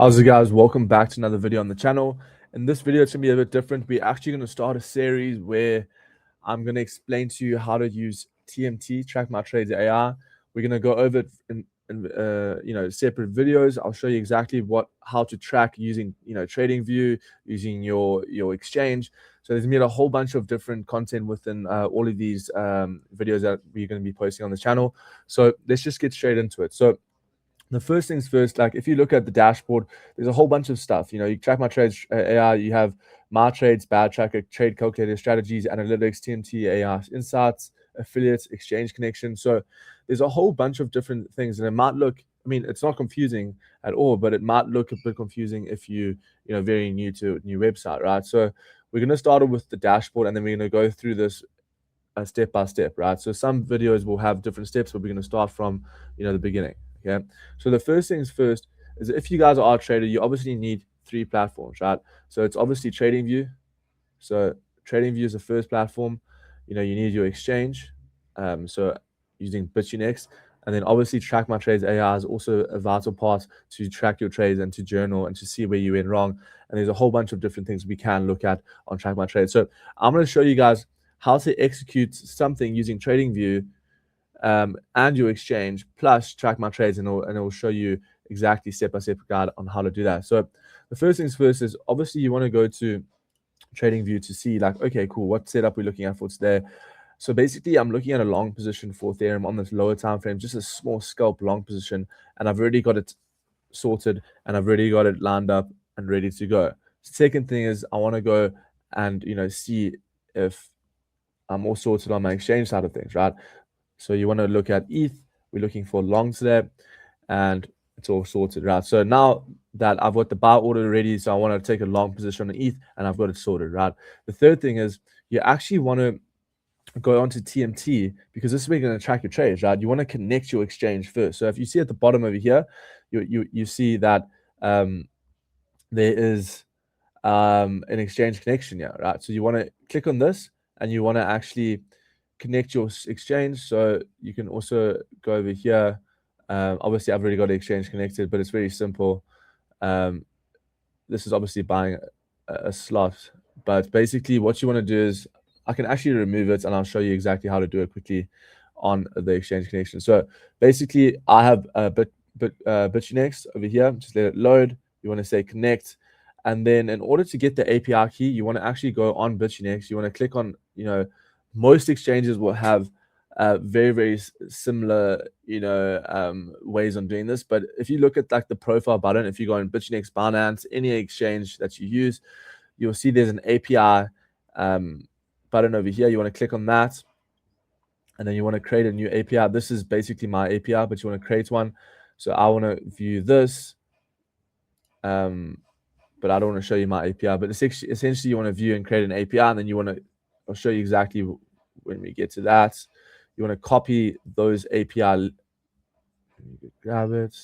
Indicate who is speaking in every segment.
Speaker 1: How's it, guys? Welcome back to another video on the channel. In this video, it's gonna be a bit different. We're actually gonna start a series where I'm gonna explain to you how to use TMT, TrackMyTrades AI. We're gonna go over it in separate videos. I'll show you exactly how to track using TradingView, using your exchange. So there's gonna be a whole bunch of different content within all of these videos that we're gonna be posting on the channel. So let's just get straight into it. So the first things first, like if you look at the dashboard, there's a whole bunch of stuff. You track my trades AI, you have my trades, bad tracker, trade calculator, strategies, analytics, TMT, AI, insights, affiliates, exchange connection. So there's a whole bunch of different things, and it might look, I mean, it's not confusing at all, but it might look a bit confusing if you very new to a new website, right? So we're going to start with the dashboard, and then we're going to go through this step by step, right? So some videos will have different steps, but we're going to start from the beginning. Okay, so the first things first is, if you guys are a trader, you obviously need 3 platforms, right? So it's obviously TradingView. So TradingView is the first platform. You need your exchange, so using BitUnex, and then obviously TrackMyTrades AI is also a vital part to track your trades and to journal and to see where you went wrong. And there's a whole bunch of different things we can look at on TrackMyTrades. So I'm going to show you guys how to execute something using TradingView and your exchange plus TrackMyTrades, and it'll show you exactly step-by-step guide on how to do that. So the first things first is, obviously you want to go to TradingView to see, like, okay, cool, what setup we're looking at for today. So basically I'm looking at a long position for Ethereum on this lower time frame, just a small scalp long position, and I've already got it sorted and I've already got it lined up and ready to go. Second thing is, I want to go and see if I'm all sorted on my exchange side of things, right? So you want to look at ETH. We're looking for longs there, and it's all sorted, right? So now that I've got the buy order ready, so I want to take a long position on ETH, and I've got it sorted, right? The third thing is, you actually want to go onto TMT, because this is where you're going to track your trades, right? You want to connect your exchange first. So if you see at the bottom over here, you see that there is an exchange connection here, right? So you want to click on this, and you want to actually connect your exchange. So you can also go over here. Obviously, I've already got the exchange connected, but it's very simple. This is obviously buying a slot, but basically what you want to do is, I can actually remove it, and I'll show you exactly how to do it quickly on the exchange connection. So basically, I have a BitUnex over here. Just let it load. You want to say connect, and then in order to get the API key, you want to actually go on BitUnex. You want to click on, most exchanges will have very, very similar, ways on doing this. But if you look at like the profile button, if you go on BitUnex, Binance, any exchange that you use, you'll see there's an API button over here. You want to click on that, and then you want to create a new API. This is basically my API, but you want to create one. So I want to view this, but I don't want to show you my API. But essentially you want to view and create an API, and then I'll show you exactly when we get to that. You want to copy those API. Grab it.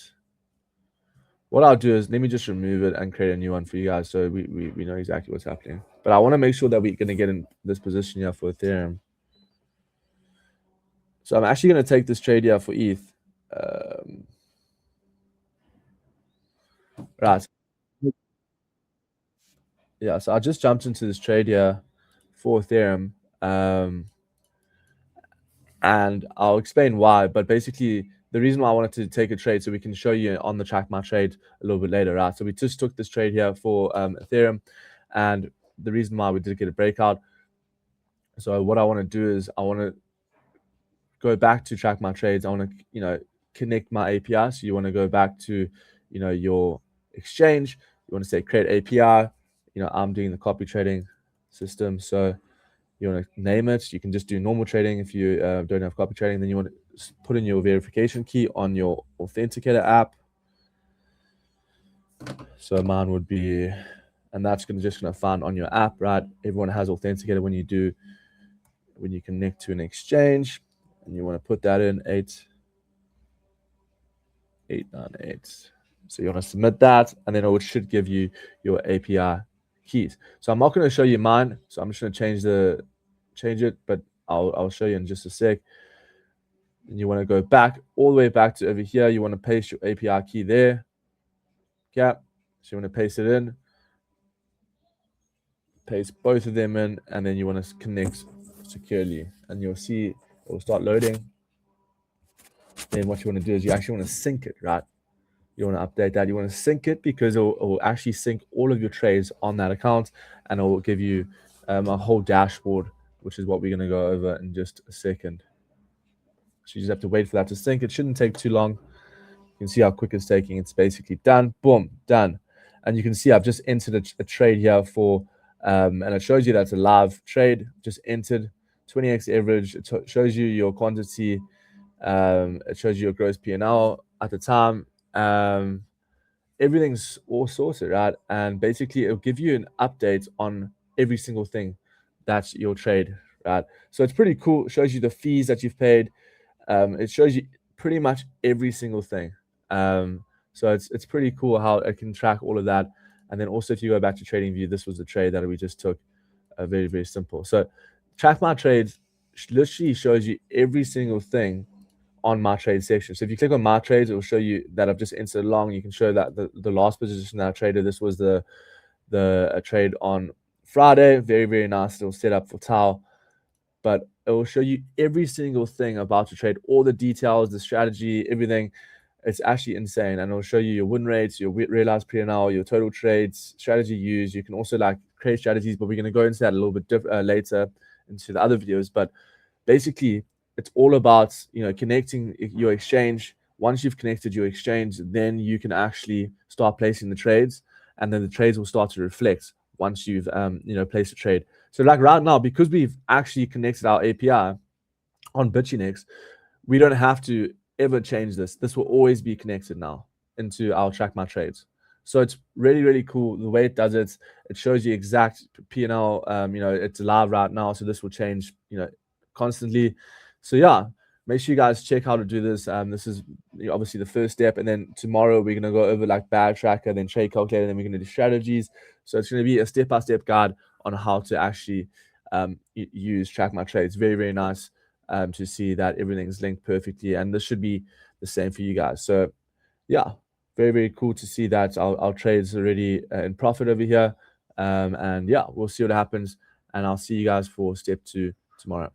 Speaker 1: What I'll do is, let me just remove it and create a new one for you guys, so we know exactly what's happening. But I want to make sure that we're going to get in this position here for Ethereum. So I'm actually going to take this trade here for ETH. Right. Yeah, so I just jumped into this trade here for Ethereum. And I'll explain why. But basically, the reason why I wanted to take a trade, so we can show you on the TrackMyTrade a little bit later, right? So we just took this trade here for Ethereum, and the reason why we did get a breakout. So what I want to do is, I want to go back to TrackMyTrades. I want to connect my API. So you want to go back to your exchange. You want to say create API. I'm doing the copy trading system, so you want to name it. You can just do normal trading if you don't have copy trading. Then you want to put in your verification key on your authenticator app. So mine would be, and that's just gonna find on your app, right? Everyone has authenticator when you connect to an exchange, and you want to put that in 8898. So you want to submit that, and then it should give you your API keys. So I'm not going to show you mine, so I'm just going to change it, but I'll show you in just a sec. And you want to go all the way back to over here. You want to paste your API key there. Okay. So you want to paste it in, paste both of them in, and then you want to connect securely, and you'll see it will start loading. Then what you want to do is you actually want to sync it, right? You want to update that. You want to sync it because it will actually sync all of your trades on that account, and it will give you a whole dashboard, which is what we're going to go over in just a second. So you just have to wait for that to sync. It shouldn't take too long. You can see how quick it's taking. It's basically done. Boom, done. And you can see I've just entered a trade here for, and it shows you that's a live trade. Just entered 20x average. It shows you your quantity. It shows you your gross P&L at the time. Everything's all sorted, right? And basically, it'll give you an update on every single thing that's your trade, right? So it's pretty cool. It shows you the fees that you've paid. It shows you pretty much every single thing. So it's pretty cool how it can track all of that. And then also, if you go back to TradingView, this was the trade that we just took. Very, very simple. So Track My Trades literally shows you every single thing on my trade section. So if you click on my trades, it will show you that I've just entered long. You can show that the last position that I traded, this was the trade on Friday. Very, very nice little setup for Tau. But it will show you every single thing about your trade, all the details, the strategy, everything. It's actually insane. And it'll show you your win rates, your realized P&L, your total trades, strategy used. You can also like create strategies, but we're going to go into that a little bit later into the other videos. But basically, it's all about, connecting your exchange. Once you've connected your exchange, then you can actually start placing the trades, and then the trades will start to reflect once you've placed a trade. So like right now, because we've actually connected our API on Bitfinex, we don't have to ever change this. This will always be connected now into our Track My Trades. So it's really, really cool the way it does it. It shows you exact P&L. It's live right now, so this will change, constantly. So yeah, make sure you guys check how to do this. This is obviously the first step, and then tomorrow we're gonna go over like bad tracker, then trade calculator, then we're gonna do strategies. So it's gonna be a step-by-step guide on how to actually use Track My Trades. Very, very nice to see that everything's linked perfectly, and this should be the same for you guys. So yeah, very, very cool to see that our trades already in profit over here. And yeah, we'll see what happens, and I'll see you guys for step 2 tomorrow.